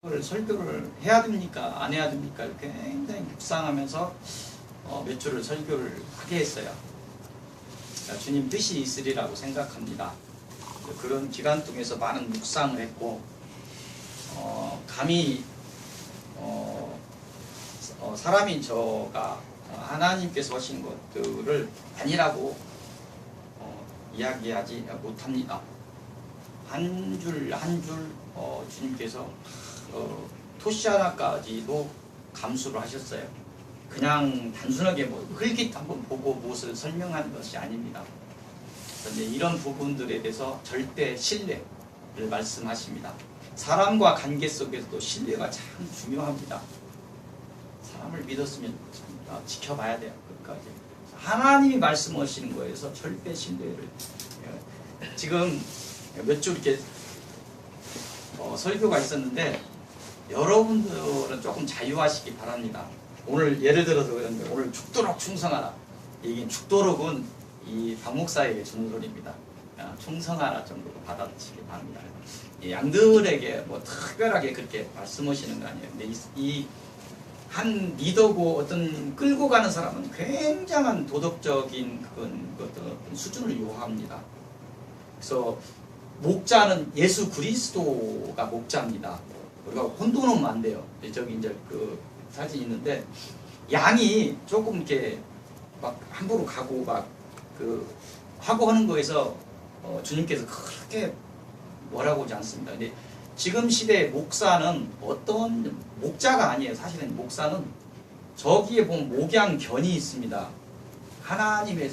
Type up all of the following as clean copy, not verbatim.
설교를 해야 됩니까? 안 해야 됩니까? 굉장히 묵상하면서 몇 주를 설교를 하게 했어요. 주님 뜻이 있으리라고 생각합니다. 그런 기간 동에서 많은 묵상을 했고 감히 사람인 저가 하나님께서 하신 것들을 아니라고 이야기하지 못합니다. 한 줄 한 줄 주님께서 토시 하나까지도 감수를 하셨어요. 그냥 단순하게 흘깃 한번 보고 무엇을 설명하는 것이 아닙니다. 그런데 이런 부분들에 대해서 절대 신뢰를 말씀하십니다. 사람과 관계 속에서도 신뢰가 참 중요합니다. 사람을 믿었으면 지켜봐야 돼요. 끝까지. 하나님이 말씀하시는 거에서 절대 신뢰를. 지금 몇 주 이렇게 설교가 있었는데 여러분들은 조금 자유하시기 바랍니다. 오늘 예를 들어서 그런데 오늘 죽도록 충성하라. 이게 죽도록은 이 박 목사에게 주는 소리입니다. 충성하라 정도로 받아들이시기 바랍니다. 이 양들에게 뭐 특별하게 그렇게 말씀하시는 거 아니에요. 근데 이 한 리더고 어떤 끌고 가는 사람은 굉장한 도덕적인 어떤 수준을 요합니다. 그래서 목자는 예수 그리스도가 목자입니다. 우리가 혼돈하면 안 돼요. 저기 이제 그 사진 있는데 양이 조금 이렇게 막 함부로 가고 막 그 하고 하는 거에서 주님께서 그렇게 뭐라고 하지 않습니다. 근데 지금 시대의 목사는 어떤 목자가 아니에요. 사실은 목사는 저기에 보면 목양견이 있습니다. 하나님의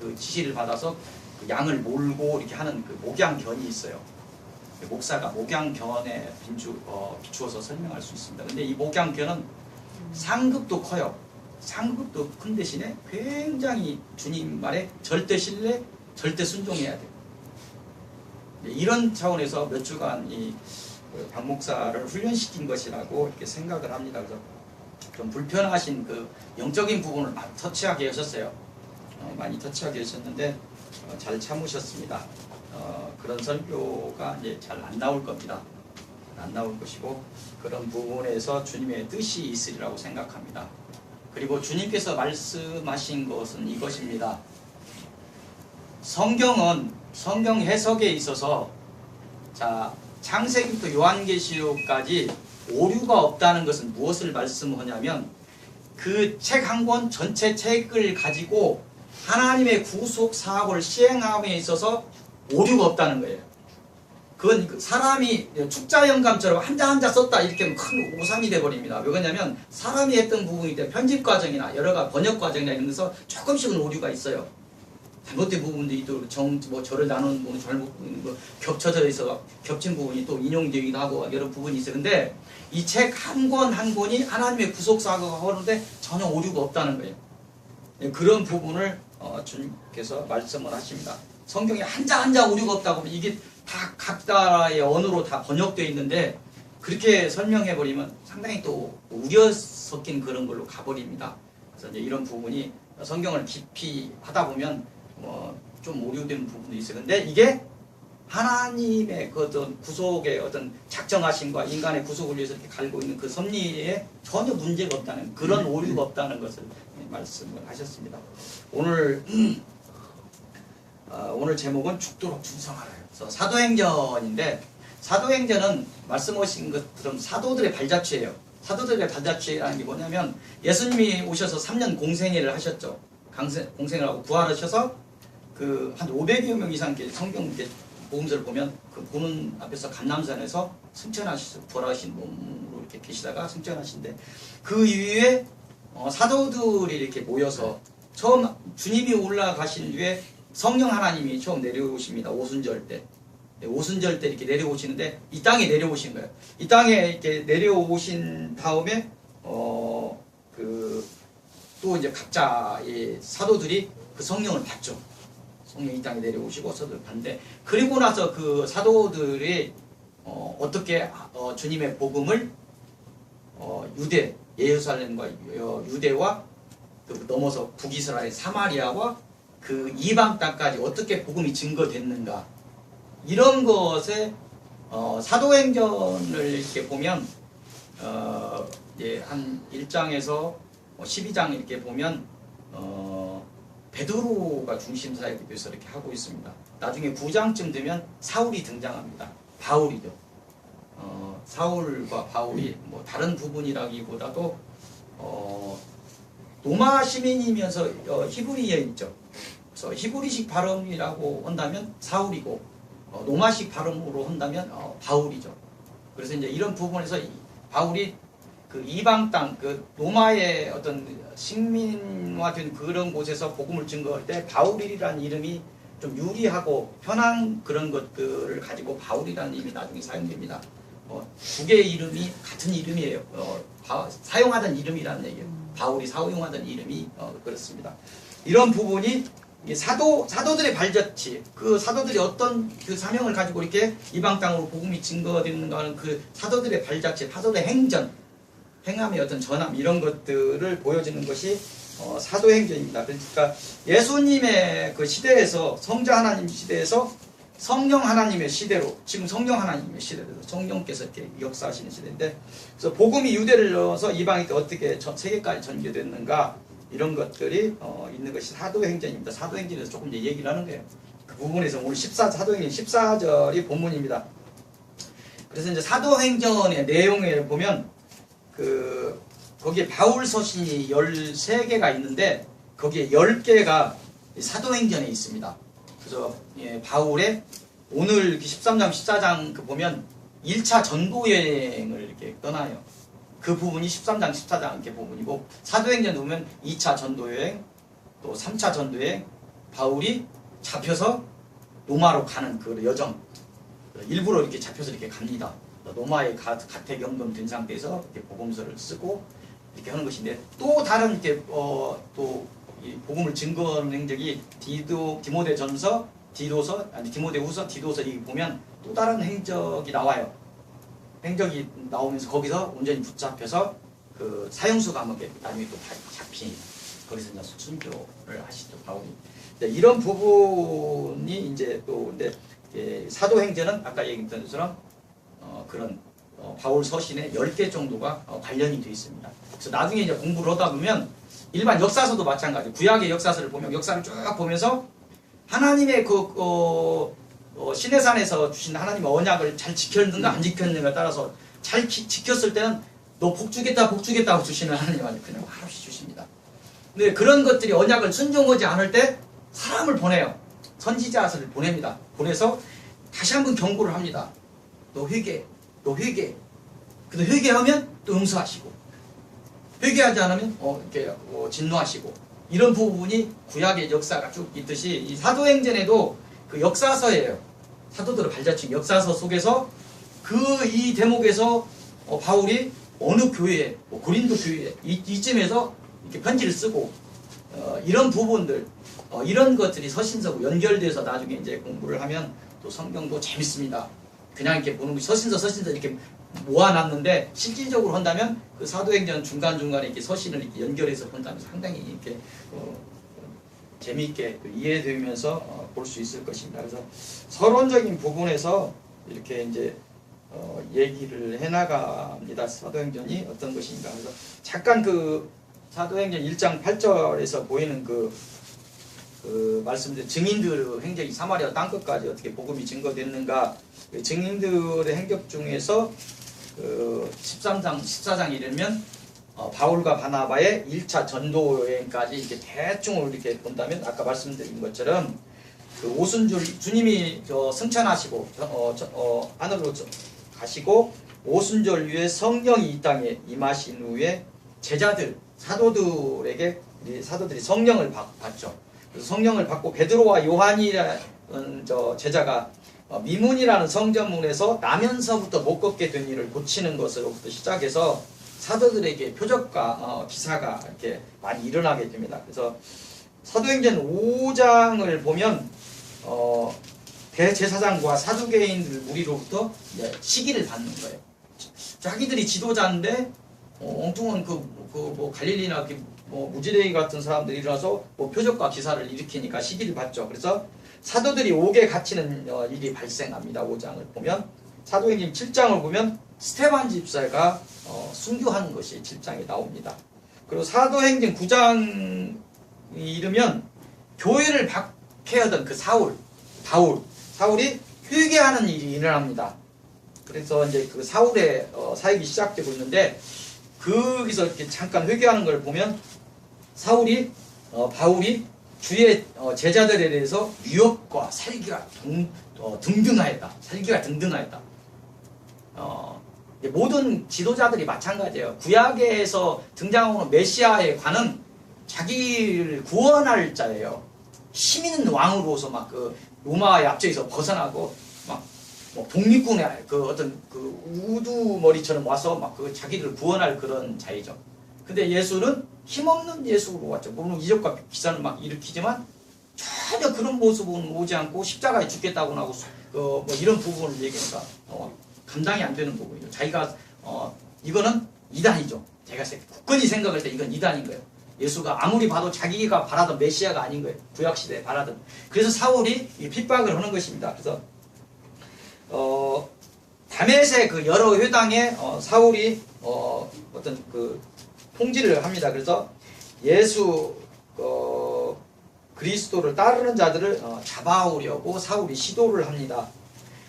그 지시를 받아서 그 양을 몰고 이렇게 하는 그 목양견이 있어요. 목사가 목양견에 비추어서 설명할 수 있습니다. 근데 이 목양견은 상급도 커요. 상급도 큰 대신에 굉장히 주님 말에 절대 신뢰, 절대 순종해야 돼요. 이런 차원에서 몇 주간 이 박 목사를 훈련시킨 것이라고 이렇게 생각을 합니다. 그래서 좀 불편하신 그 영적인 부분을 많이 터치하게 하셨어요. 많이 터치하게 하셨는데 잘 참으셨습니다. 그런 설교가 이제 잘 안 나올 겁니다. 안 나올 것이고 그런 부분에서 주님의 뜻이 있으리라고 생각합니다. 그리고 주님께서 말씀하신 것은 이것입니다. 성경은 성경 해석에 있어서 창세기부터 요한계시록까지 오류가 없다는 것은 무엇을 말씀하냐면 그 책 한 권 전체 책을 가지고 하나님의 구속 사업을 시행함에 있어서 오류가 없다는 거예요. 그건 사람이 축자 영감처럼 한자 한자 썼다 이렇게 하면 큰 오산이 돼버립니다. 왜 그러냐면 사람이 했던 부분이 때 편집 과정이나 여러 가지 번역 과정이나 이런 데서 조금씩은 오류가 있어요. 잘못된 부분도 있고 절을 나누는 부분이 잘못 겹쳐져 있어 겹친 부분이 또 인용되기도 하고 여러 부분이 있어요. 근데 이 책 한 권 한 권이 하나님의 구속 사고가 하는데 전혀 오류가 없다는 거예요. 그런 부분을 주님께서 말씀을 하십니다. 성경에 한자 한자 오류가 없다고 하면 이게 다 각자의 언어로 다 번역되어 있는데 그렇게 설명해 버리면 상당히 또 우려 섞인 그런 걸로 가버립니다. 그래서 이제 이런 부분이 성경을 깊이 하다 보면 좀 오류된 부분도 있어요. 근데 이게 하나님의 그 어떤 구속의 어떤 작정하심과 인간의 구속을 위해서 이렇게 갈고 있는 그 섭리에 전혀 문제가 없다는 그런 오류가 없다는 것을 말씀을 하셨습니다. 오늘 제목은 죽도록 충성하라. 그래서 사도행전인데 사도행전은 말씀하신 것처럼 사도들의 발자취예요. 사도들의 발자취라는 게 뭐냐면 예수님이 오셔서 3년 공생애를 하셨죠. 공생을 하고 부활하셔서 그 한 500여 명 이상 성경 복음서를 보면 그 보는 앞에서 감람산에서 승천하시죠. 부활하신 몸으로 이렇게 계시다가 승천하신데 그 이후에 사도들이 이렇게 모여서 처음 주님이 올라가신 뒤에 성령 하나님이 처음 내려오십니다. 오순절 때. 오순절 때 이렇게 내려오시는데 이 땅에 내려오신 거예요. 이 땅에 이렇게 내려오신 다음에 또 이제 각자의 사도들이 그 성령을 받죠. 성령이 이 땅에 내려오시고 사도들 받는데 그리고 나서 그 사도들이 어떻게 주님의 복음을 유대 예루살렘과 유대와 넘어서 북이스라엘 사마리아와 그 이방 땅까지 어떻게 복음이 증거됐는가 이런 것에 사도행전을 이렇게 보면 한 1장에서 12장 이렇게 보면 베드로가 중심사역에 대해서 이렇게 하고 있습니다. 나중에 9장쯤 되면 사울이 등장합니다. 바울이죠. 사울과 바울이 뭐 다른 부분이라기보다도 로마 시민이면서 히브리어있죠. 그래서 히브리식 발음이라고 한다면 사울이고 로마식 발음으로 한다면 바울이죠. 그래서 이제 이런 부분에서 바울이 그 이방 땅, 그 로마의 어떤 식민화된 그런 곳에서 복음을 증거할 때 바울이라는 이름이 좀 유리하고 편한 그런 것들을 가지고 바울이라는 이름이 나중에 사용됩니다. 두 개의 이름이 같은 이름이에요. 사용하던 이름이라는 얘기예요. 바울이 사용하던 이름이 그렇습니다. 이런 부분이 사도들의 발자취, 그 사도들이 어떤 그 사명을 가지고 이렇게 이방 땅으로 복음이 증거되는가 하는 그 사도들의 발자취, 사도들의 행함의 어떤 전함 이런 것들을 보여주는 것이 사도행전입니다. 그러니까 예수님의 그 시대에서 성자 하나님 시대에서 성령 하나님의 시대로 지금 성령 하나님의 시대로 성령께서 이렇게 역사하시는 시대인데 그래서 복음이 유대를 넣어서 이방에 어떻게 세계까지 전개됐는가 이런 것들이 있는 것이 사도행전입니다. 사도행전에서 조금 이제 얘기를 하는 거예요. 그 부분에서 오늘 사도행전 14절이 본문입니다. 그래서 이제 사도행전의 내용을 보면 거기에 바울 서신이 13개가 있는데 거기에 10개가 사도행전에 있습니다. 그래서 바울의 오늘 13장 14장 보면 1차 전도 여행을 이렇게 떠나요. 그 부분이 13장 14장 이렇게 부분이고 사도행전 보면 2차 전도 여행 또 3차 전도 여행 바울이 잡혀서 로마로 가는 그 여정 일부러 이렇게 잡혀서 이렇게 갑니다. 로마에 가택연금 된 상태에서 이렇게 복음서를 쓰고 이렇게 하는 것인데 또 다른 이렇게 또 이 복음을 증거하는 행적이 디모데전서, 디모데후서, 디도서 이 보면 또 다른 행적이 나와요. 행적이 나오면서 거기서 온전히 붙잡혀서 그 사형수 감옥에 나중에 또 잡힌 거기서 이제 순교를 하시죠 바울이. 이런 부분이 이제 또 근데 사도행전은 아까 얘기했던 것처럼 그런 바울 서신에 10개 정도가 관련이 되어 있습니다. 그래서 나중에 이제 공부를 하다 보면 일반 역사서도 마찬가지. 구약의 역사서를 보면 역사를 쭉 보면서 하나님의 시내산에서 주신 하나님의 언약을 잘 지켰는가 안 지켰는가에 따라서 잘 지켰을 때는 너 복 주겠다 하고 주시는 하나님한테 그냥 한없이 주십니다. 근데 그런 것들이 언약을 순종하지 않을 때 사람을 보내요. 선지자를 보냅니다. 보내서 다시 한번 경고를 합니다. 너 회개. 근데 회개하면 또 용서하시고 회개하지 않으면 이렇게 진노하시고 이런 부분이 구약의 역사가 쭉 있듯이 이 사도행전에도 그 역사서예요. 사도들을 발자취 역사서 속에서 이 대목에서 바울이 어느 교회에 고린도 교회에 이쯤에서 이렇게 편지를 쓰고 이런 부분들 이런 것들이 서신서고 연결돼서 나중에 이제 공부를 하면 또 성경도 재밌습니다. 그냥 이렇게 보는 것이 서신서 이렇게 모아놨는데 실질적으로 한다면 그 사도행전 중간중간에 이렇게 서신을 이렇게 연결해서 본다면 상당히 이렇게 재미있게 이해되면서 볼 수 있을 것입니다. 그래서 서론적인 부분에서 이렇게 이제 얘기를 해나갑니다. 사도행전이 어떤 것인가. 그래서 잠깐 그 사도행전 1장 8절에서 보이는 그 말씀드린 증인들의 행적이 사마리아 땅끝까지 어떻게 복음이 증거됐는가. 그 증인들의 행적 중에서 13장, 14장에 이르면 바울과 바나바의 1차 전도 여행까지 이렇게 대충 이렇게 본다면 아까 말씀드린 것처럼 그 오순절 주님이 승천하시고 하늘로 가시고 오순절 위에 성령이 이 땅에 임하신 후에 제자들 사도들에게 사도들이 성령을 받죠. 그래서 성령을 받고 베드로와 요한이라는 제자가 미문이라는 성전문에서 나면서부터 못 걷게 된 일을 고치는 것으로부터 시작해서 사도들에게 표적과 기사가 이렇게 많이 일어나게 됩니다. 그래서 사도행전 5장을 보면 대제사장과 사두개인들 무리로부터 시기를 받는 거예요. 자기들이 지도자인데 엉뚱한 뭐 갈릴리나 뭐 무지레이 같은 사람들이 일어나서 뭐 표적과 기사를 일으키니까 시기를 받죠. 그래서 사도들이 옥에 갇히는 일이 발생합니다. 5장을 보면 사도행전 7장을 보면 스데반 집사가 순교하는 것이 7장에 나옵니다. 그리고 사도행전 9장이 이르면 교회를 박해하던 그 사울이 회개하는 일이 일어납니다. 그래서 이제 그 사울의 사역이 시작되고 있는데 거기서 이렇게 잠깐 회개하는 걸 보면 바울이 주의 제자들에 대해서 유업과 살기가 등등하였다. 모든 지도자들이 마찬가지예요. 구약에서 등장하는 메시아의 관은 자기를 구원할 자예요. 힘 있는 왕으로서 막 그 로마의 압제에서 벗어나고 막 독립군의 그 어떤 그 우두머리처럼 와서 막 그 자기를 구원할 그런 자이죠. 근데 예수는 힘없는 예수로 왔죠. 물론 이적과 기사는 막 일으키지만 전혀 그런 모습은 오지 않고 십자가에 죽겠다고 하고 뭐 이런 부분을 얘기하니까 감당이 안 되는 부분이죠. 자기가 이거는 이단이죠. 제가 굳건히 생각할 때 이건 이단인 거예요. 예수가 아무리 봐도 자기가 바라던 메시아가 아닌 거예요. 구약시대에 바라던. 그래서 사울이 핍박을 하는 것입니다. 그래서 다메섹 그 여러 회당에 사울이 어떤 그 통지를 합니다. 그래서 예수 그리스도를 따르는 자들을 잡아오려고 사울이 시도를 합니다.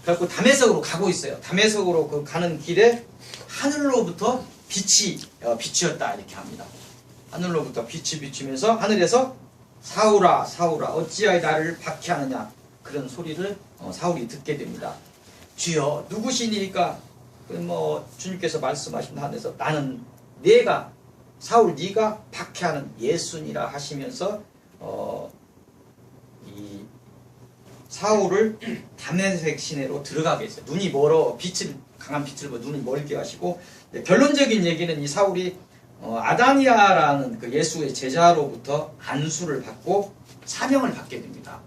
그래서 다메섹으로 가고 있어요. 다메섹으로 그 가는 길에 하늘로부터 빛이 비추었다 이렇게 합니다. 하늘로부터 빛이 비추면서 하늘에서 사울아 사울아 어찌하여 나를 박해하느냐 그런 소리를 사울이 듣게 됩니다. 주여 누구시니까 주님께서 말씀하신 한에서 나는 네가 사울 네가 박해하는 예수니라 하시면서 이 사울을 다메섹 시내로 들어가게 했어요. 눈이 멀어 강한 빛을 보고 눈이 멀게 하시고 결론적인 얘기는 이 사울이 아다니아라는 그 예수의 제자로부터 안수를 받고 사명을 받게 됩니다.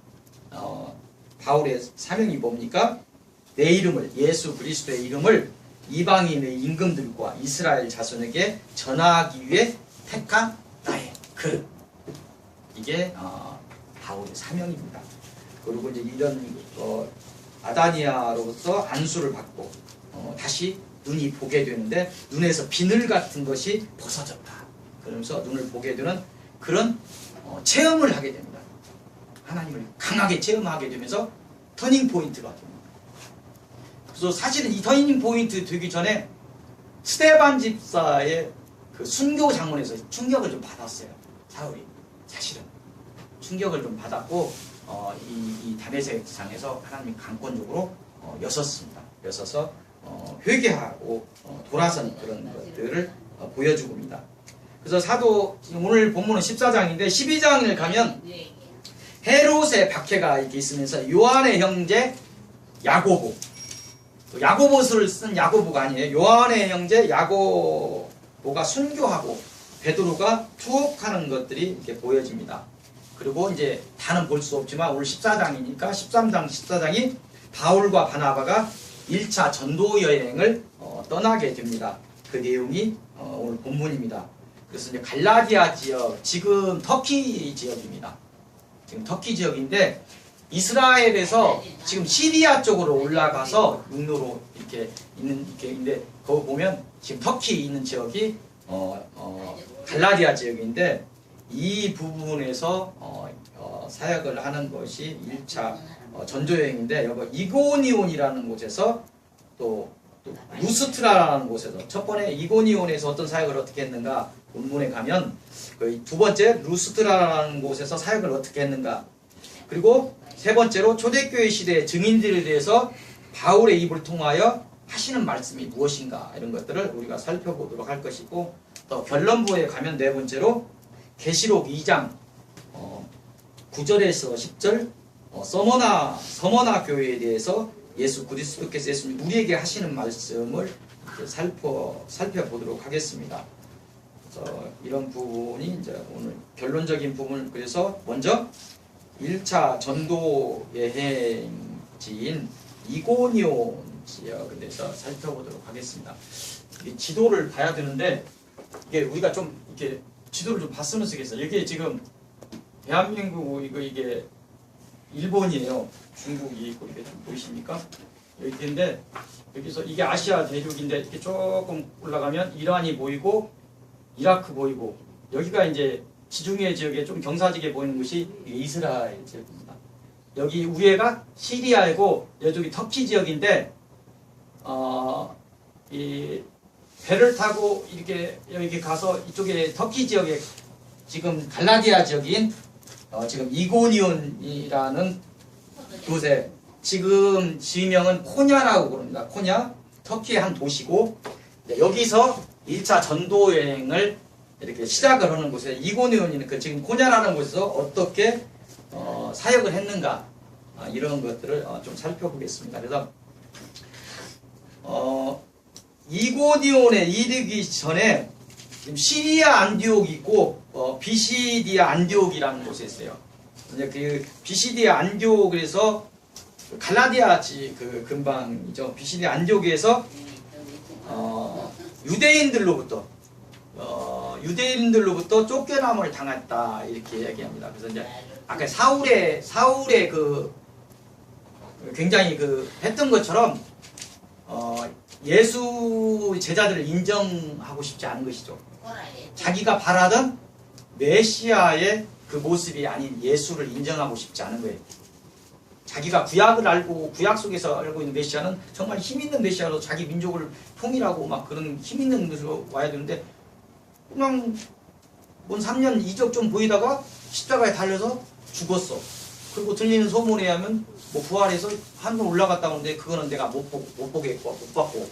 바울의 사명이 뭡니까? 내 이름을 예수 그리스도의 이름을 이방인의 임금들과 이스라엘 자손에게 전하기 위해 택한 나의 그릇. 이게 바울의 사명입니다. 그리고 이제 이런 아다니아로부터 안수를 받고 다시 눈이 보게 되는데 눈에서 비늘 같은 것이 벗어졌다. 그러면서 눈을 보게 되는 그런 체험을 하게 됩니다. 하나님을 강하게 체험하게 되면서 터닝 포인트가 됩니다. 그래서 사실은 이 터닝 포인트 되기 전에 스데반 집사의 그 순교 장면에서 충격을 좀 받았어요. 사울이 사실은 충격을 좀 받았고 이 다메섹 상에서 하나님이 강권적으로 여섰습니다. 회개하고 돌아선 그런 것들을 보여주고 있습니다. 그래서 오늘 본문은 14장인데 12장을 가면 헤롯의 박해가 이렇게 있으면서 요한의 형제 야고보스를 쓴 야고보가 아니에요. 요한의 형제 야고보가 순교하고 베드로가 투옥하는 것들이 이렇게 보여집니다. 그리고 이제 다는 볼 수 없지만 오늘 14장이니까 13장 14장이 바울과 바나바가 1차 전도 여행을 떠나게 됩니다. 그 내용이 오늘 본문입니다. 그래서 이제 갈라디아 지역, 지금 터키 지역입니다. 지금 터키 지역인데 이스라엘에서 지금 시리아 쪽으로 올라가서 육로로 이렇게 있는데 거기 보면 지금 터키 있는 지역이 갈라디아 지역인데 이 부분에서 사역을 하는 것이 1차 전도여행인데 여기 이고니온이라는 곳에서 또 루스트라라는 곳에서 첫 번째 이고니온에서 어떤 사역을 어떻게 했는가 본문에 가면 두 번째 루스트라라는 곳에서 사역을 어떻게 했는가 그리고 세 번째로 초대교회 시대의 증인들에 대해서 바울의 입을 통하여 하시는 말씀이 무엇인가 이런 것들을 우리가 살펴보도록 할 것이고 또 결론부에 가면 네 번째로 계시록 2장 9절에서 10절 서머나 교회에 대해서 예수 그리스도께서 우리에게 하시는 말씀을 살펴보도록 하겠습니다. 그래서 이런 부분이 이제 오늘 결론적인 부분 그래서 먼저 1차 전도 여행지인 이고니온 지역에 대해서 살펴보도록 하겠습니다. 이 지도를 봐야 되는데 이게 우리가 좀 이렇게 지도를 좀 봤으면 좋겠어요. 이게 지금 대한민국 이게 일본이에요. 중국이 있고 이게 좀 보이십니까? 여기 있는데 여기서 이게 아시아 대륙인데 이렇게 조금 올라가면 이란이 보이고 이라크 보이고 여기가 이제 지중해 지역에 좀 경사지게 보이는 곳이 이스라엘 지역입니다. 여기 위에가 시리아이고 이쪽이 터키 지역인데 이 배를 타고 이렇게 여기 가서 이쪽에 터키 지역에 지금 갈라디아 지역인 지금 이고니온이라는 곳에 지금 지명은 코냐라고 부릅니다. 코냐 터키의 한 도시고 여기서 1차 전도 여행을 이렇게 시작을 하는 곳에 이고니온이는 그 지금 코냐라는 곳에서 어떻게 사역을 했는가 이런 것들을 좀 살펴보겠습니다. 그래서 이고니온에 이르기 전에 지금 시리아 안디옥이 있고 비시디아 안디옥이라는 곳에 있어요. 이제 그 비시디아 안디옥에서 갈라디아 그 근방이죠. 비시디아 안디옥에서 유대인들로부터 쫓겨남을 당했다 이렇게 얘기합니다. 그래서 이제 아까 사울의 그 굉장히 그 했던 것처럼 예수 제자들을 인정하고 싶지 않은 것이죠. 자기가 바라던 메시아의 그 모습이 아닌 예수를 인정하고 싶지 않은 거예요. 자기가 구약을 알고 구약 속에서 알고 있는 메시아는 정말 힘 있는 메시아로 자기 민족을 통일하고 막 그런 힘 있는 것으로 와야 되는데 그냥 뭔 3년 이적 좀 보이다가 십자가에 달려서 죽었어. 그리고 들리는 소문에 의하면 뭐 부활해서 하늘 올라갔다 오는데 그거는 내가 못 보겠고 못 받고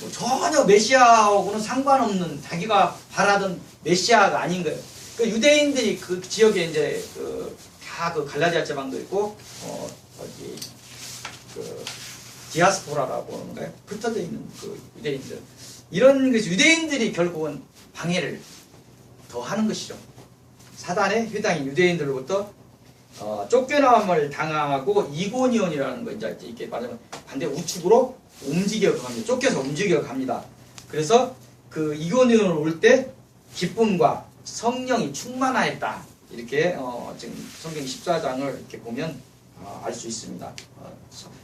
뭐 전혀 메시아하고는 상관없는 자기가 바라던 메시아가 아닌 거예요. 그 유대인들이 그 지역에 이제 다 그 갈라디아 지방도 있고 어디 그 디아스포라라고 하는 거예요. 흩어져 있는 그 유대인들 이런 그 유대인들이 결국은 방해를 더 하는 것이죠. 사단의 회당인 유대인들로부터 쫓겨남을 당하고 이고니온이라는 거 이제 이렇게 말하면 반대 우측으로 움직여 갑니다. 쫓겨서 움직여 갑니다. 그래서 그 이고니온을 올 때 기쁨과 성령이 충만하였다. 이렇게 지금 성경 14장을 이렇게 보면 알 수 있습니다.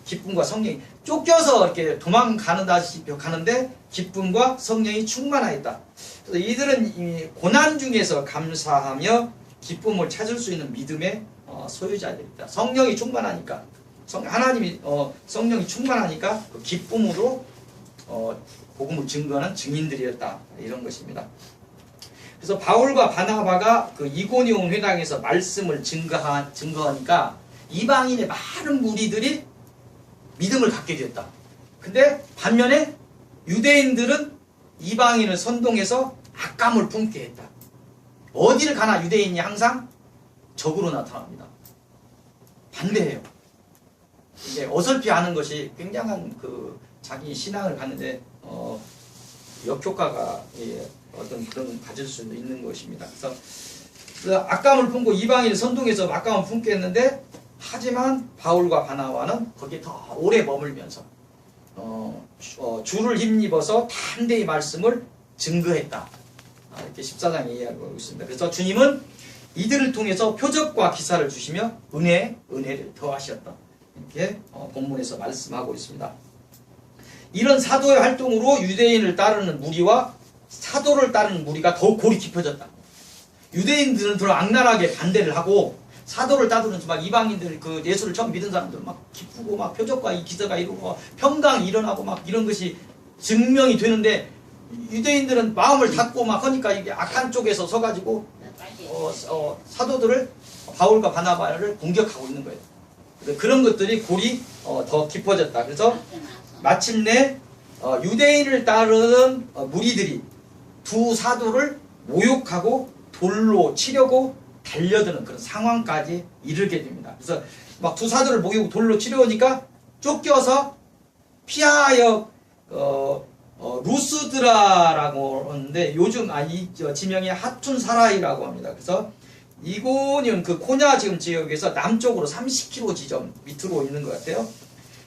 기쁨과 성령이 쫓겨서 이렇게 도망가는다시피 가는데 기쁨과 성령이 충만하였다. 그래서 이들은 이 고난 중에서 감사하며 기쁨을 찾을 수 있는 믿음의 소유자들이다. 성령이 충만하니까 하나님이 성령이 충만하니까 그 기쁨으로 복음을 증거하는 증인들이었다. 이런 것입니다. 그래서 바울과 바나바가 그 이고니온 회당에서 말씀을 증거하니까 이방인의 많은 무리들이 믿음을 갖게 되었다. 근데 반면에 유대인들은 이방인을 선동해서 악감을 품게 했다. 어디를 가나 유대인이 항상 적으로 나타납니다. 반대해요. 이제 어설피 하는 것이 굉장한 그 자기 신앙을 갖는데 역효과가 어떤 그런 가질 수도 있는 것입니다. 그래서 악감을 품고 이방인을 선동해서 악감을 품게 했는데 하지만 바울과 바나바는 거기에 더 오래 머물면서 주를 힘입어서 담대히 말씀을 증거했다. 이렇게 14장에 이야기하고 있습니다. 그래서 주님은 이들을 통해서 표적과 기사를 주시며 은혜를 더하셨다. 이렇게 본문에서 말씀하고 있습니다. 이런 사도의 활동으로 유대인을 따르는 무리와 사도를 따르는 무리가 더욱 골이 깊어졌다. 유대인들은 더 악랄하게 반대를 하고 사도를 따르는 막 이방인들 그 예수를 처음 믿은 사람들 막 기쁘고 막 표적과 이 기사가 이루고 평강이 일어나고 막 이런 것이 증명이 되는데 유대인들은 마음을 닫고 막 하니까 이게 악한 쪽에서 서가지고 사도들을 바울과 바나바를 공격하고 있는 거예요. 그런 것들이 골이 더 깊어졌다. 그래서 마침내 유대인을 따르는 무리들이 두 사도를 모욕하고 돌로 치려고 달려드는 그런 상황까지 이르게 됩니다. 그래서 막 두 사도를 모욕하고 돌로 치려오니까 쫓겨서 피하여 루스드라라고 하는데 요즘 이 지명이 하툰 사라이라고 합니다. 그래서 이고니온 그 코냐 지금 지역에서 남쪽으로 30km 지점 밑으로 있는 것 같아요.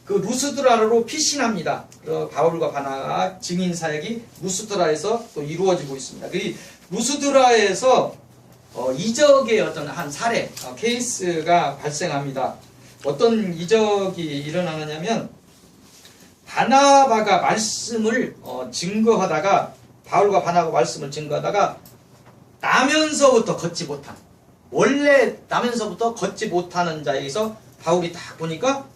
그 루스드라로 피신합니다. 바울과 바나가 증인 사역이 루스드라에서 또 이루어지고 있습니다. 그 루스드라에서 이적의 어떤 한 사례 케이스가 발생합니다. 어떤 이적이 일어나느냐면 바나바가 말씀을 증거하다가 바울과 바나바가 말씀을 증거하다가 나면서부터 걷지 못한 원래 나면서부터 걷지 못하는 자에게서 바울이 딱 보니까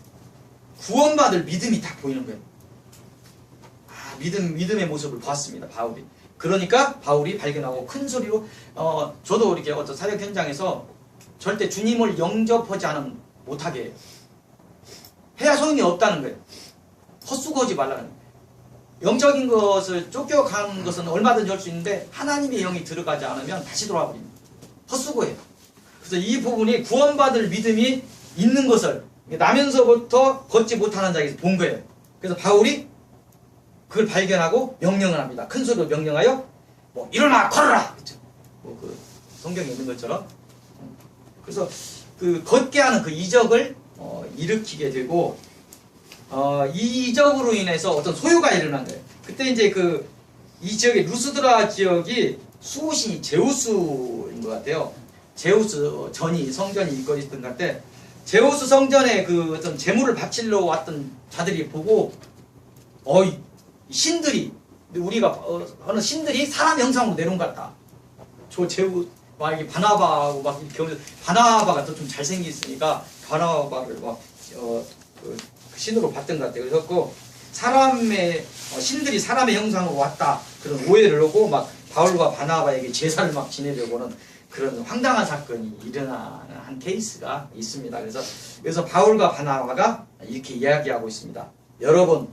구원받을 믿음이 딱 보이는 거예요. 아, 믿음의 모습을 보았습니다. 바울이. 그러니까 바울이 발견하고 큰 소리로 저도 이렇게 어떤 사역 현장에서 절대 주님을 영접하지 않으면 못하게 해요. 해야 소용이 없다는 거예요. 헛수고하지 말라는 거예요. 영적인 것을 쫓겨간 것은 얼마든지 할 수 있는데 하나님의 영이 들어가지 않으면 다시 돌아와 버립니다. 헛수고해요. 그래서 이 부분이 구원받을 믿음이 있는 것을 나면서부터 걷지 못하는 자에게서 본 거예요. 그래서 바울이 그걸 발견하고 명령을 합니다. 큰 소리로 명령하여 뭐 일어나 걸어라. 그렇죠? 그 성경에 있는 것처럼. 그래서 그 걷게 하는 그 이적을 일으키게 되고 이 이적으로 인해서 어떤 소요가 일어난 거예요. 그때 이제 이 지역의 루스드라 지역이 수호신이 제우스인 것 같아요. 제우스 성전이 일거리 있던 것 같아. 제우스 성전에 그 어떤 제물을 바치러 왔던 자들이 보고 신들이 우리가 어느 신들이 사람 형상으로 내려온 것 같다. 저 제우 막 이게 바나바하고 막 이렇게 바나바가 더 좀 잘생겼으니까 바나바를 막 그 신으로 봤던 것 같아요. 그래서 사람의 신들이 사람의 형상으로 왔다 그런 오해를 하고 막 바울과 바나바에게 제사를 막 지내려고는 그런 황당한 사건이 일어나는 한 케이스가 있습니다. 그래서 바울과 바나바가 이렇게 이야기하고 있습니다. 여러분,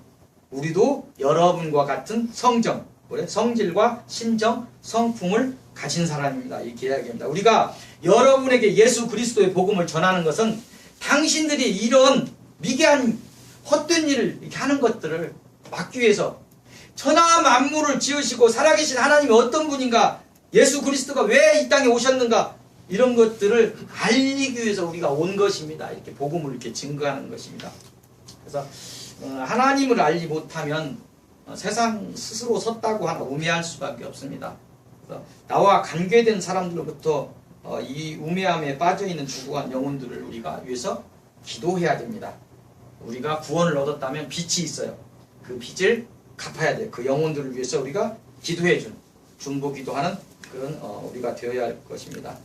우리도 여러분과 같은 성질과 심정, 성품을 가진 사람입니다. 이렇게 이야기합니다. 우리가 여러분에게 예수 그리스도의 복음을 전하는 것은 당신들이 이런 미개한 헛된 일을 이렇게 하는 것들을 막기 위해서 천하 만물을 지으시고 살아계신 하나님이 어떤 분인가, 예수 그리스도가 왜 이 땅에 오셨는가, 이런 것들을 알리기 위해서 우리가 온 것입니다. 이렇게 복음을 이렇게 증거하는 것입니다. 그래서 하나님을 알지 못하면 세상 스스로 섰다고 하나 우매할 수밖에 없습니다. 그래서 나와 관계된 사람들로부터 이 우매함에 빠져있는 죽어간 영혼들을 우리가 위해서 기도해야 됩니다. 우리가 구원을 얻었다면 빚이 있어요. 그 빚을 갚아야 돼요. 그 영혼들을 위해서 우리가 기도해준 중보 기도하는 그런 우리가 되어야 할 것입니다.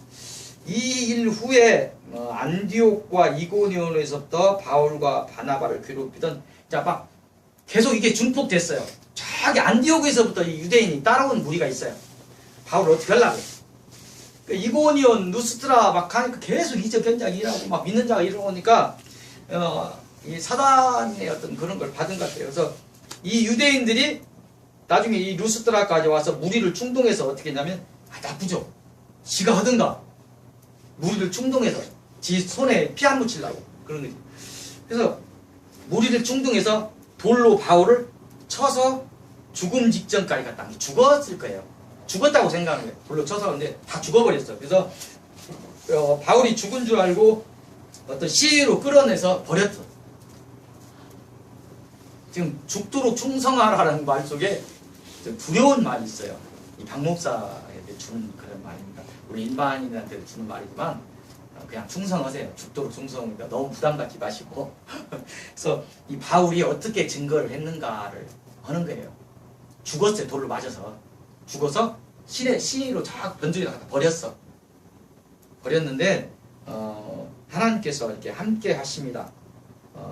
이 일 후에 안디옥과 이고니온에서부터 바울과 바나바를 괴롭히던 막 계속 이게 중폭됐어요. 저기 안디옥에서부터 이 유대인이 따라온 무리가 있어요. 바울을 어떻게 하려고. 이고니온, 루스트라 막 하니까 계속 이적 현장이 일어나고 막 믿는 자가 일어나니까 이 사단의 어떤 그런 걸 받은 것 같아요. 그래서 이 유대인들이 나중에 이 루스트라까지 와서 무리를 충동해서 어떻게 했냐면 나쁘죠. 지가 하든가 무리를 충동해서 지 손에 피 안 묻히려고 그런 거지. 그래서 무리를 충동해서 돌로 바울을 쳐서 죽음 직전까지 갔다. 죽었을 거예요. 죽었다고 생각하는 거예요. 돌로 쳐서. 근데 다 죽어버렸어. 그래서 바울이 죽은 줄 알고 어떤 시위로 끌어내서 버렸어. 지금 죽도록 충성하라는 말 속에 두려운 말이 있어요. 이 박 목사에게 주는 그런 말입니다. 우리 일반인한테 주는 말이지만 그냥 충성하세요. 죽도록 충성이니까 너무 부담 갖지 마시고. 그래서 이 바울이 어떻게 증거를 했는가를 하는 거예요. 죽었어요. 돌로 맞아서. 죽어서 시위로 쫙 변두리에 갖다 버렸어. 버렸는데 하나님께서 이렇게 함께 하십니다.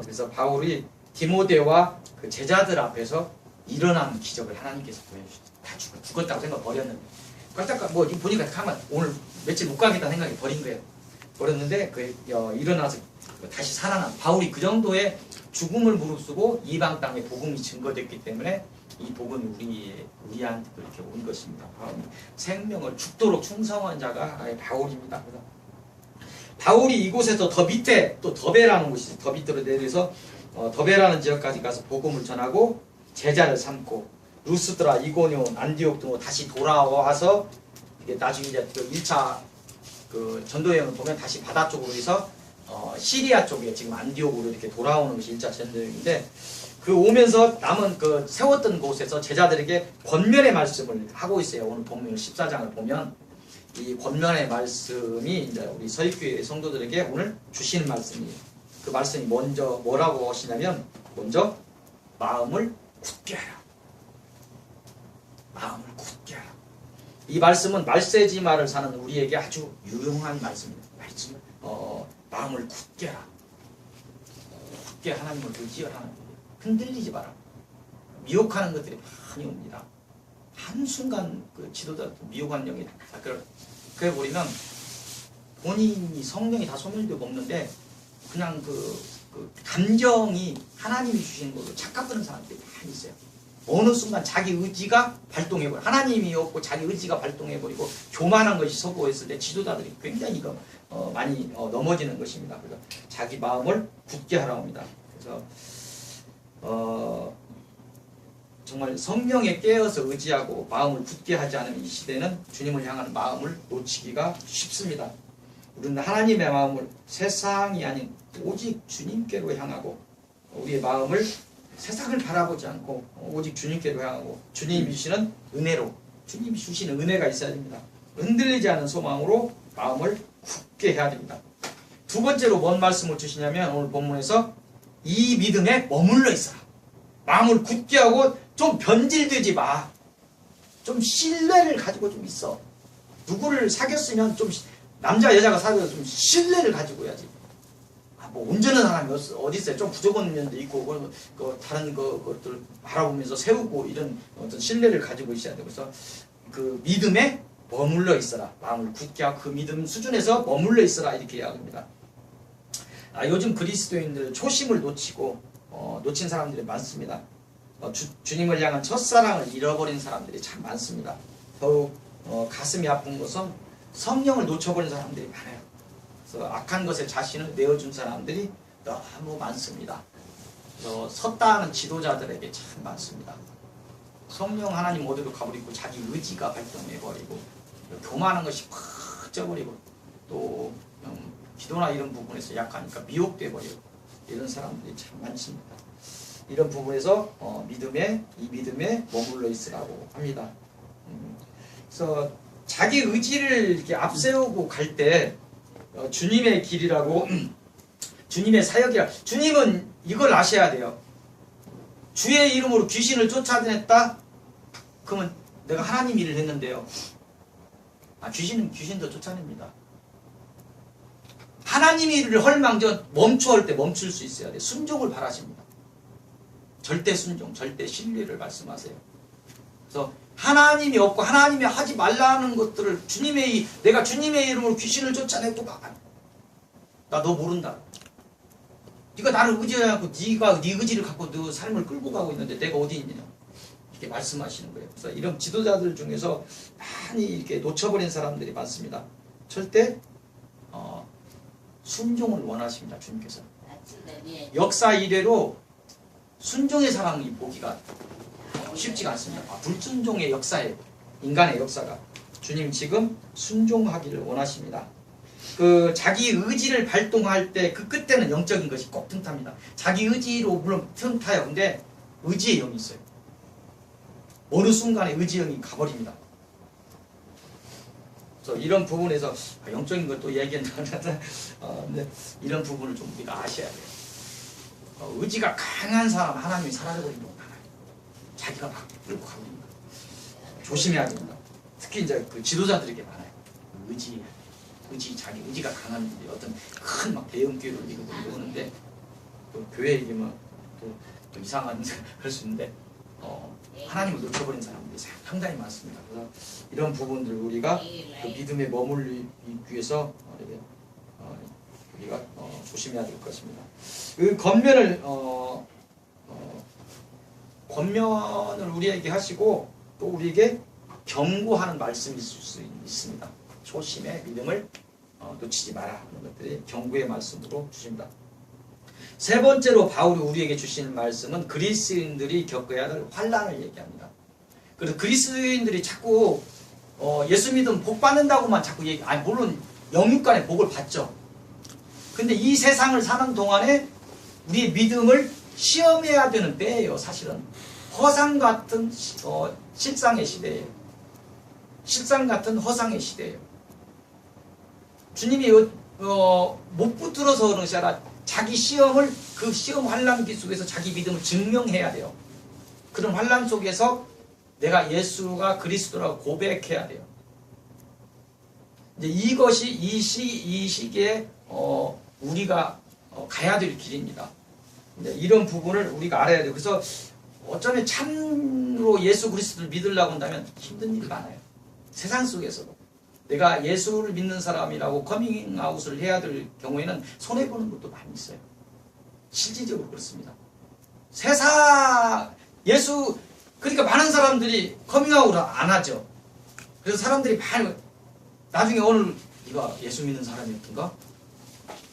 그래서 바울이 디모데와 그 제자들 앞에서 일어난 기적을 하나님께서 보여주셨어요. 다 죽었다고 생각 버렸는데 깜짝 보니까 가만 오늘 며칠 못 가겠다는 생각이 버린 거예요. 버렸는데 일어나서 다시 살아난 바울이 그 정도의 죽음을 무릅쓰고 이방 땅에 복음이 증거됐기 때문에 이 복음이 우리한테 그렇게 온 것입니다. 생명을 죽도록 충성한 자가 바울입니다. 그래서 바울이 이곳에서 더 밑에 또 더베라는 곳이 더 밑으로 내려서 더베라는 지역까지 가서 복음을 전하고 제자를 삼고 루스드라, 이고니온, 안디옥 등으로 다시 돌아와서 이게 나중에 이제 1차 그 전도여행을 보면 다시 바다 쪽으로 해서 시리아 쪽에 지금 안디옥으로 이렇게 돌아오는 것이 1차 전도여행인데 그 오면서 남은 그 세웠던 곳에서 제자들에게 권면의 말씀을 하고 있어요. 오늘 본문 14장을 보면 이 권면의 말씀이 이제 우리 서익교회 성도들에게 오늘 주시는 말씀이에요. 그 말씀이 먼저 뭐라고 하시냐면 먼저 마음을 굳게 하라. 마음을 굳게 하라. 이 말씀은 말세지마를 사는 우리에게 아주 유용한 말씀입니다. 마음을 굳게 하라. 굳게 하나님을 의지하라는 거예요. 흔들리지 마라. 미혹하는 것들이 많이 옵니다. 한순간 그 지도자 미혹한 영이 그래 버리면 본인이 성령이 다 소멸되고 없는데 그냥 그 감정이 하나님이 주시는 걸로 착각하는 사람들이 많이 있어요. 어느 순간 자기 의지가 발동해버려. 하나님이 없고 자기 의지가 발동해버리고 교만한 것이 서고했을 때 지도자들이 굉장히 많이 넘어지는 것입니다. 그래서 자기 마음을 굳게 하라고 합니다. 그래서 정말 성령에 깨어서 의지하고 마음을 굳게 하지 않으면 이 시대는 주님을 향하는 마음을 놓치기가 쉽습니다. 우리는 하나님의 마음을 세상이 아닌 오직 주님께로 향하고 우리의 마음을 세상을 바라보지 않고 오직 주님께로 향하고 주님이 주시는 은혜로 주님이 주시는 은혜가 있어야 됩니다. 흔들리지 않은 소망으로 마음을 굳게 해야 됩니다. 두 번째로 뭔 말씀을 주시냐면 오늘 본문에서 이 믿음에 머물러 있어라. 마음을 굳게 하고 좀 변질되지 마. 좀 신뢰를 가지고 좀 있어. 누구를 사귀었으면 좀 남자 여자가 사귀어서 좀 신뢰를 가지고 해야지. 뭐 온전한 사람이 어디 있어요? 좀 부족한 면도 있고 다른 것들 바라보면서 세우고 이런 어떤 신뢰를 가지고 있어야 되고 그래서 그 믿음에 머물러 있어라. 마음을 굳게 하고 그 믿음 수준에서 머물러 있어라 이렇게 이야기합니다. 요즘 그리스도인들 초심을 놓치고 놓친 사람들이 많습니다. 주님을 향한 첫사랑을 잃어버린 사람들이 참 많습니다. 더욱 가슴이 아픈 것은 성령을 놓쳐버린 사람들이 많아요. 그래서 악한 것에 자신을 내어준 사람들이 너무 많습니다. 섰다 하는 지도자들에게 참 많습니다. 성령 하나님 어디로 가버리고 자기 의지가 발동해버리고 교만한 것이 팍 쪄버리고 또 기도나 이런 부분에서 약하니까 미혹돼버리고 이런 사람들이 참 많습니다. 이런 부분에서 이 믿음에 머물러 있으라고 합니다. 그래서 자기 의지를 이렇게 앞세우고 갈 때 주님의 길이라고 주님의 사역이라 주님은 이걸 아셔야 돼요. 주의 이름으로 귀신을 쫓아냈다? 그러면 내가 하나님 일을 했는데요. 귀신은 귀신도 쫓아냅니다. 하나님 일을 헐망전 멈춰 할 때 멈출 수 있어야 돼요. 순종을 바라십니다. 절대 순종, 절대 신뢰를 말씀하세요. 그래서 하나님이 없고 하나님이 하지 말라는 것들을 내가 주님의 이름으로 귀신을 쫓아내고 나 너 모른다. 네가 나를 의지하고 네가 네 의지를 갖고 너 삶을 끌고 가고 있는데 내가 어디 있느냐 이렇게 말씀하시는 거예요. 그래서 이런 지도자들 중에서 많이 이렇게 놓쳐버린 사람들이 많습니다. 절대 순종을 원하십니다. 주님께서 역사 이래로 순종의 사람이 보기가 쉽지가 않습니다. 불순종의 역사에 인간의 역사가 주님 지금 순종하기를 원하십니다. 그 자기 의지를 발동할 때 그 끝에는 영적인 것이 꼭 틈탑니다. 자기 의지로 물론 틈타요. 근데 의지의 영이 있어요. 어느 순간에 의지의 영이 가버립니다. 그래서 이런 부분에서 영적인 것도 얘기한다. 근데 이런 부분을 좀 우리가 아셔야 돼요. 의지가 강한 사람 하나님이 사라져버린 경우 많아요. 자기가 막 끌고 가고 있는 거예요. 조심해야 됩니다. 특히 이제 그 지도자들에게 많아요. 자기 의지가 강한 어떤 큰 막 대형교회를 이루는데 또 교회 얘기면 또 이상한 할 수 있는데 하나님을 놓쳐버린 사람들이 상당히 많습니다. 그래서 이런 부분들 우리가 그 믿음에 머물기 위해서 우리가 조심해야 될 것입니다. 그 권면을 우리에게 하시고 또 우리에게 경고하는 말씀이 있을 수 있습니다. 초심의 믿음을 놓치지 마라 하는 것들이 경고의 말씀으로 주십니다. 세 번째로 바울이 우리에게 주시는 말씀은 그리스도인들이 겪어야 할 환난을 얘기합니다. 그래서 그리스도인들이 자꾸 예수 믿으면 복 받는다고만 자꾸 물론 영육간의 복을 받죠. 근데 이 세상을 사는 동안에 우리의 믿음을 시험해야 되는 때예요. 사실은 허상 같은 실상의 시대예요. 실상 같은 허상의 시대예요. 주님이 못 붙들어서 그런 것이 아니라 자기 시험을 그 시험 환란기 속에서 자기 믿음을 증명해야 돼요. 그런 환란 속에서 내가 예수가 그리스도라고 고백해야 돼요. 이제 이것이 이 시기에 우리가 가야 될 길입니다. 이제 이런 부분을 우리가 알아야 돼요. 그래서 어쩌면 참으로 예수 그리스도를 믿으려고 한다면 힘든 일이 많아요. 세상 속에서도. 내가 예수를 믿는 사람이라고 커밍아웃을 해야 될 경우에는 손해보는 것도 많이 있어요. 실질적으로 그렇습니다. 세상 예수 그러니까 많은 사람들이 커밍아웃을 안 하죠. 그래서 사람들이 많이 나중에 오늘 네가 예수 믿는 사람이었던가?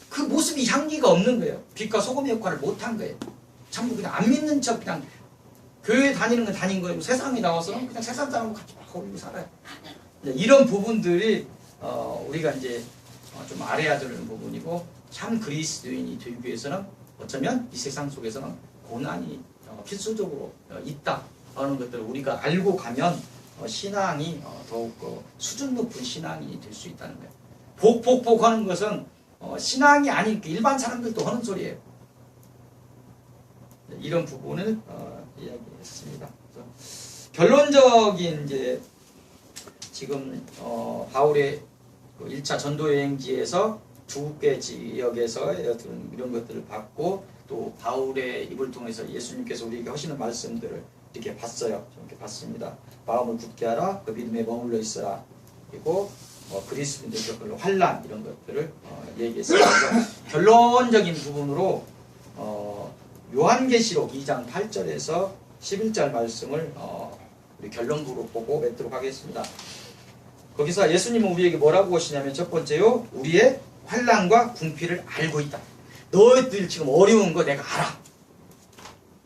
그 모습이 향기가 없는 거예요. 빛과 소금의 역할을 못한 거예요. 전부 그냥 안 믿는 척 그냥 교회 다니는 건 다닌 거예요. 세상에 나와서는 그냥 세상 사람과 같이 막 어울리고 살아요. 이런 부분들이 우리가 이제 좀 알아야 되는 부분이고, 참 그리스도인이 되기 위해서는 어쩌면 이 세상 속에서는 고난이 필수적으로 있다 하는 것들을 우리가 알고 가면 신앙이 더욱 수준 높은 신앙이 될 수 있다는 거예요. 복복복 하는 것은 신앙이 아닌 일반 사람들도 하는 소리예요. 이런 부분을 이야기했습니다. 결론적인 이제 지금 바울의 1차 전도 여행지에서 두 개 지역에서 이런 것들을 봤고, 또 바울의 입을 통해서 예수님께서 우리에게 하시는 말씀들을 이렇게 봤어요. 이렇게 봤습니다. 마음을 굳게 하라, 그 믿음에 머물러 있어라. 그리고 그리스도인들 겪을 환난 이런 것들을 얘기했습니다. 결론적인 부분으로 요한계시록 2장 8절에서 11절 말씀을 우리 결론부로 보고 맺도록 하겠습니다. 거기서 예수님은 우리에게 뭐라고 하시냐면, 첫 번째요, 우리의 환난과 궁피를 알고 있다. 너희들 지금 어려운 거 내가 알아.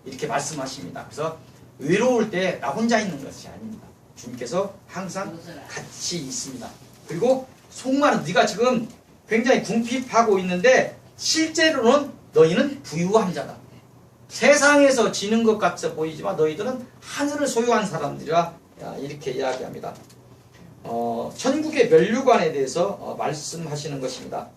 이렇게 말씀하십니다. 그래서 외로울 때 나 혼자 있는 것이 아닙니다. 주님께서 항상 같이 있습니다. 그리고 속말은 네가 지금 굉장히 궁핍하고 있는데 실제로는 너희는 부유한 자다. 세상에서 지는 것 같아 보이지만 너희들은 하늘을 소유한 사람들이라, 이렇게 이야기합니다. 천국의 면류관에 대해서 말씀하시는 것입니다.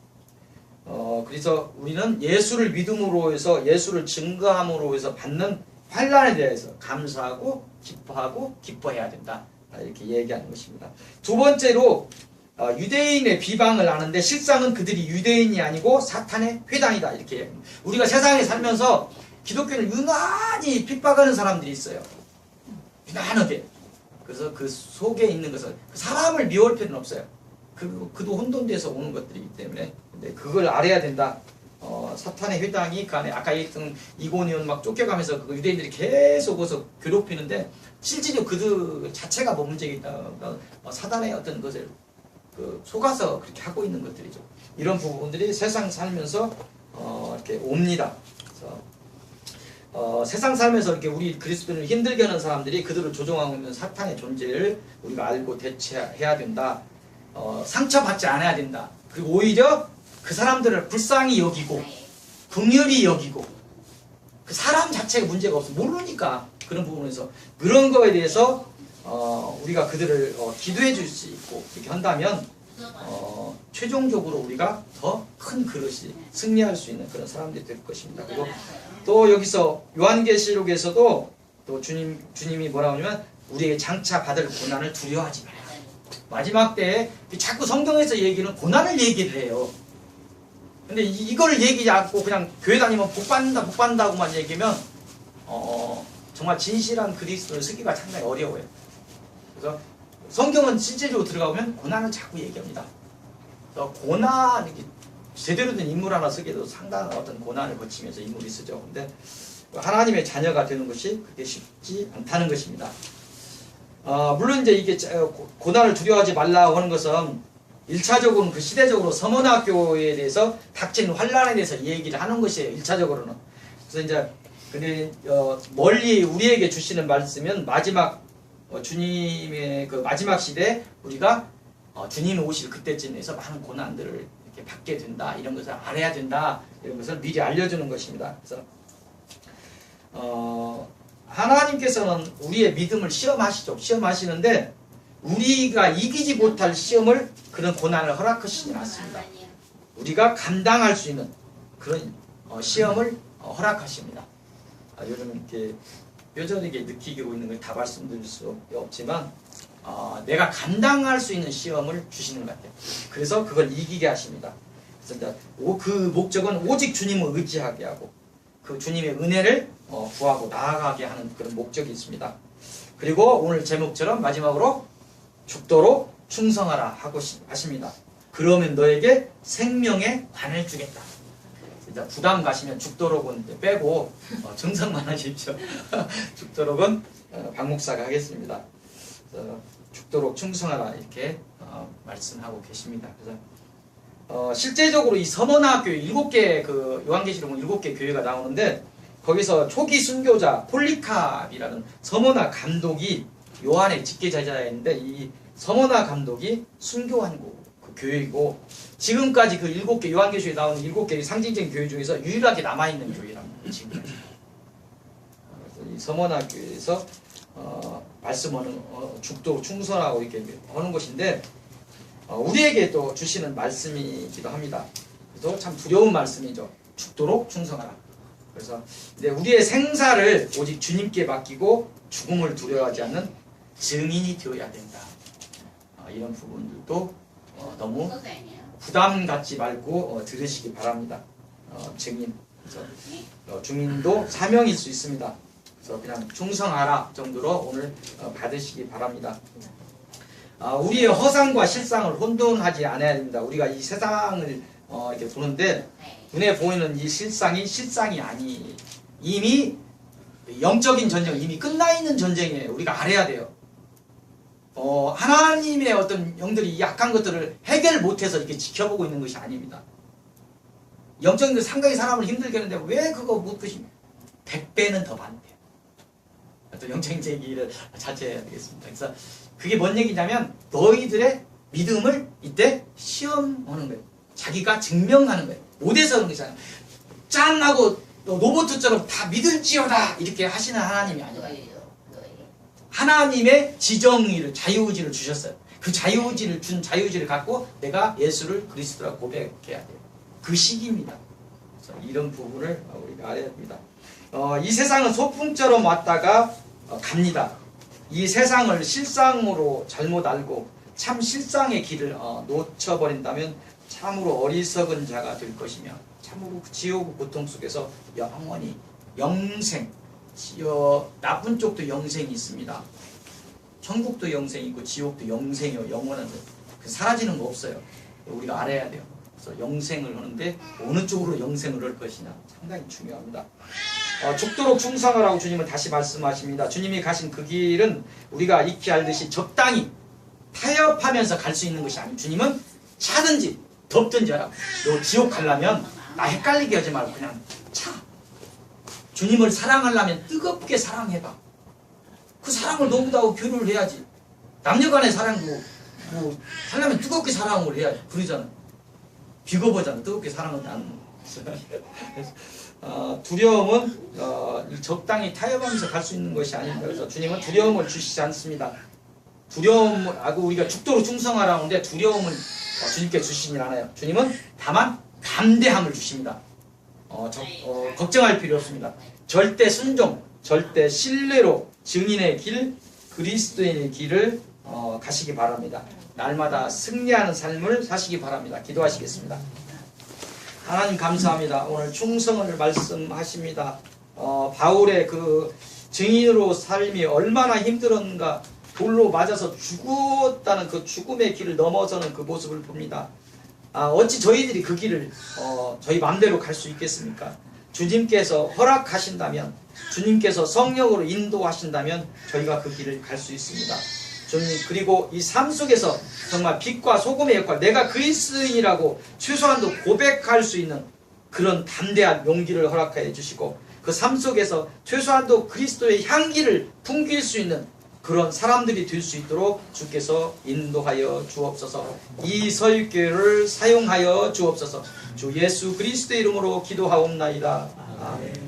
그래서 우리는 예수를 믿음으로 해서, 예수를 증거함으로 해서 받는 환난에 대해서 감사하고 기뻐하고 기뻐해야 된다. 이렇게 얘기하는 것입니다. 두 번째로 유대인의 비방을 하는데 실상은 그들이 유대인이 아니고 사탄의 회당이다. 이렇게 얘기합니다. 우리가 세상에 살면서 기독교를 유난히 핍박하는 사람들이 있어요. 유난하게. 그래서 그 속에 있는 것은 사람을 미워할 필요는 없어요. 그도 혼돈돼서 오는 것들이기 때문에. 근데 그걸 알아야 된다. 사탄의 회당이 그 안에 아까 얘기했던 이고니온 막 쫓겨가면서 그 유대인들이 계속 거기서 괴롭히는데 실질적으로 그들 자체가 뭐 문제가 있다. 사단의 어떤 것을 속아서 그렇게 하고 있는 것들이죠. 이런 부분들이 세상 살면서 이렇게 옵니다. 그래서 세상 살면서 이렇게 우리 그리스도인을 힘들게 하는 사람들이 그들을 조종하고 있는 사탄의 존재를 우리가 알고 대처해야 된다. 상처받지 않아야 된다. 그리고 오히려 그 사람들을 불쌍히 여기고 긍휼히 여기고, 그 사람 자체가 문제가 없어 모르니까 그런 부분에서 그런 거에 대해서 우리가 그들을 기도해 줄 수 있고 이렇게 한다면 최종적으로 우리가 더 큰 그릇이 승리할 수 있는 그런 사람들이 될 것입니다. 그리고 또 여기서 요한계시록에서도 또 주님이 뭐라고 하냐면 우리에게 장차 받을 고난을 두려워하지 말라. 마지막 때에 자꾸 성경에서 얘기는 고난을 얘기를 해요. 근데 이거를 얘기하지 않고 그냥 교회 다니면 복 받는다고만 얘기하면 정말 진실한 그리스도를 쓰기가 상당히 어려워요. 그래서 성경은 실제적으로 들어가보면 고난을 자꾸 얘기합니다. 그래서 고난, 제대로 된 인물 하나 쓰기도 상당한 어떤 고난을 거치면서 인물이 쓰죠. 근데 하나님의 자녀가 되는 것이 그게 쉽지 않다는 것입니다. 물론 이제 이게 고난을 두려워하지 말라고 하는 것은 1차적으로는 그 시대적으로 서문학교에 대해서 닥친 환란에 대해서 얘기를 하는 것이에요. 1차적으로는. 그래서 이제 근데 멀리 우리에게 주시는 말씀은 마지막 주님의 그 마지막 시대 우리가 주님이 오실 그때쯤에서 많은 고난들을 이렇게 받게 된다. 이런 것을 알아야 된다. 이런 것을 미리 알려주는 것입니다. 그래서 하나님께서는 우리의 믿음을 시험하시죠. 시험하시는데 우리가 이기지 못할 시험을, 그런 고난을 허락하시지 않습니다. 우리가 감당할 수 있는 그런 시험을 허락하십니다. 요즘 이렇게 뼈저리게 느끼고 있는 걸 다 말씀드릴 수 없지만 내가 감당할 수 있는 시험을 주시는 것 같아요. 그래서 그걸 이기게 하십니다. 그래서 이제 그 목적은 오직 주님을 의지하게 하고 그 주님의 은혜를 구하고 나아가게 하는 그런 목적이 있습니다. 그리고 오늘 제목처럼 마지막으로 죽도록 충성하라 하고 하십니다. 그러면 너에게 생명의 관을 주겠다. 진짜 부담 가시면 죽도록은 빼고 정성만 하십시오. 죽도록은 박 목사가 하겠습니다. 그래서 죽도록 충성하라 이렇게 말씀하고 계십니다. 그래서 실제적으로 이 서머나 교회 7개 그 요한계시록 7개 교회가 나오는데 거기서 초기 순교자 폴리캅이라는 서머나 감독이 요한의 직계제자였는데 이 서머나 감독이 순교한 그 교회이고 지금까지 그 7개 요한계시록에 나오는 7개의 상징적인 교회 중에서 유일하게 남아있는 교회랍니다. 지금까지. 그래서 이 서머나 교회에서 말씀하는 죽도록 충성하고 이렇게 하는 것인데 우리에게 또 주시는 말씀이기도 합니다. 그래서 참 두려운 말씀이죠. 죽도록 충성하라. 그래서 이제 우리의 생사를 오직 주님께 맡기고 죽음을 두려워하지 않는 증인이 되어야 된다. 이런 부분들도 너무 부담 갖지 말고 들으시기 바랍니다. 증인, 증인도 사명일 수 있습니다. 그래서 그냥 충성하라 정도로 오늘 받으시기 바랍니다. 우리의 허상과 실상을 혼돈하지 않아야 됩니다. 우리가 이 세상을 이렇게 보는데 눈에 보이는 이 실상이 아니 이미 영적인 전쟁 이미 끝나 있는 전쟁이에요. 우리가 알아야 돼요. 하나님의 어떤 영들이 약한 것들을 해결 못해서 이렇게 지켜보고 있는 것이 아닙니다. 영적인 것 상당히 사람을 힘들게 하는데 왜 그거 못 드시면 100배는 더 많대요. 또 영적인 얘기를 자제해야 되겠습니다. 그래서 그게 뭔 얘기냐면 너희들의 믿음을 이때 시험하는 거예요. 자기가 증명하는 거예요. 못해서 그런 거잖아요. 짠 하고 로봇처럼 다 믿을지어다 이렇게 하시는 하나님이 아니에요. 하나님의 지정의를 자유의지를 주셨어요. 그 자유의지를 준 자유의지를 갖고 내가 예수를 그리스도라고 고백해야 돼요. 그 시기입니다. 그래서 이런 부분을 우리가 알아야 됩니다. 이 세상은 소풍처럼 왔다가 갑니다. 이 세상을 실상으로 잘못 알고 참 실상의 길을 놓쳐버린다면 참으로 어리석은 자가 될 것이며 참으로 지옥 고통 속에서 영원히 영생 나쁜 쪽도 영생이 있습니다. 천국도 영생이 있고 지옥도 영생이요 영원한 사라지는 거 없어요. 우리가 알아야 돼요. 그래서 영생을 하는데 어느 쪽으로 영생을 할 것이냐 상당히 중요합니다. 죽도록 충성하라고 주님은 다시 말씀하십니다. 주님이 가신 그 길은 우리가 익히 알듯이 적당히 타협하면서 갈 수 있는 것이 아니고 주님은 차든지 덥든지 하라고. 너 지옥 가려면 나 헷갈리게 하지 말고 그냥 차. 주님을 사랑하려면 뜨겁게 사랑해봐. 그 사랑을 너무다고 교류를 해야지. 남녀간의 사랑도 뭐 하려면 뜨겁게 사랑을 해야지. 그러잖아. 비겁하잖아. 뜨겁게 사랑은 안. 두려움은 적당히 타협하면서 갈 수 있는 것이 아닙니다. 그래서 주님은 두려움을 주시지 않습니다. 두려움하고 우리가 죽도록 충성하라고 하는데 두려움은 주님께 주시진 않아요. 주님은 다만 담대함을 주십니다. 걱정할 필요 없습니다. 절대 순종, 절대 신뢰로 증인의 길, 그리스도인의 길을 가시기 바랍니다. 날마다 승리하는 삶을 사시기 바랍니다. 기도하시겠습니다. 하나님 감사합니다. 오늘 충성을 말씀하십니다. 바울의 그 증인으로 삶이 얼마나 힘들었는가. 돌로 맞아서 죽었다는 그 죽음의 길을 넘어서는 그 모습을 봅니다. 어찌 저희들이 그 길을 저희 마음대로 갈 수 있겠습니까? 주님께서 허락하신다면, 주님께서 성령으로 인도하신다면 저희가 그 길을 갈 수 있습니다. 주님, 그리고 이 삶 속에서 정말 빛과 소금의 역할, 내가 그리스도인이라도 최소한도 고백할 수 있는 그런 담대한 용기를 허락하여 주시고, 그 삶 속에서 최소한도 그리스도의 향기를 풍길 수 있는 그런 사람들이 될 수 있도록 주께서 인도하여 주옵소서. 이 서울교회를 사용하여 주옵소서. 주 예수 그리스도의 이름으로 기도하옵나이다. 아멘.